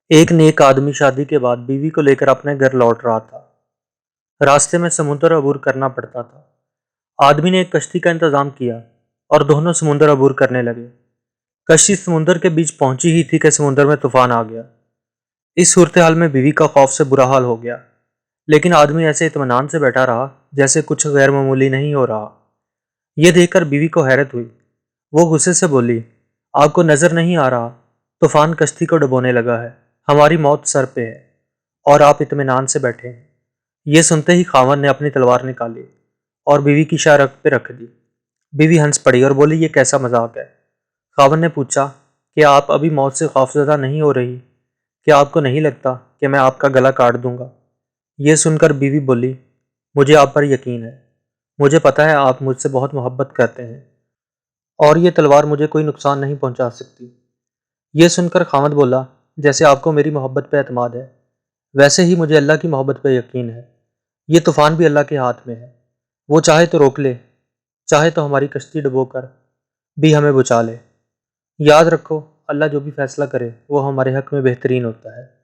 ایک نیک آدمی شادی کے بعد بیوی کو لے کر اپنے گھر لوٹ رہا تھا۔ راستے میں سمندر عبور کرنا پڑتا تھا۔ آدمی نے ایک کشتی کا انتظام کیا اور دونوں سمندر عبور کرنے لگے۔ کشتی سمندر کے بیچ پہنچی ہی تھی کہ سمندر میں طوفان آ گیا۔ اس صورتحال میں بیوی کا خوف سے برا حال ہو گیا، لیکن آدمی ایسے اطمینان سے بیٹھا رہا جیسے کچھ غیر معمولی نہیں ہو رہا۔ یہ دیکھ کر بیوی کو حیرت ہوئی۔ وہ غصے سے بولی، آپ کو نظر نہیں آ رہا؟ طوفان کشتی کو ڈبونے لگا ہے، ہماری موت سر پہ ہے اور آپ اطمینان سے بیٹھے ہیں۔ یہ سنتے ہی خاوند نے اپنی تلوار نکالی اور بیوی کی شاہ رگ پہ رکھ دی۔ بیوی ہنس پڑی اور بولی، یہ کیسا مذاق ہے؟ خاوند نے پوچھا، کیا آپ ابھی موت سے خوفزدہ نہیں ہو رہی؟ کیا آپ کو نہیں لگتا کہ میں آپ کا گلا کاٹ دوں گا؟ یہ سن کر بیوی بولی، مجھے آپ پر یقین ہے، مجھے پتہ ہے آپ مجھ سے بہت محبت کرتے ہیں اور یہ تلوار مجھے کوئی نقصان نہیں پہنچا سکتی۔ یہ سن کر خاوند بولا، جیسے آپ کو میری محبت پہ اعتماد ہے، ویسے ہی مجھے اللہ کی محبت پہ یقین ہے۔ یہ طوفان بھی اللہ کے ہاتھ میں ہے، وہ چاہے تو روک لے، چاہے تو ہماری کشتی ڈبو کر بھی ہمیں بچا لے۔ یاد رکھو، اللہ جو بھی فیصلہ کرے وہ ہمارے حق میں بہترین ہوتا ہے۔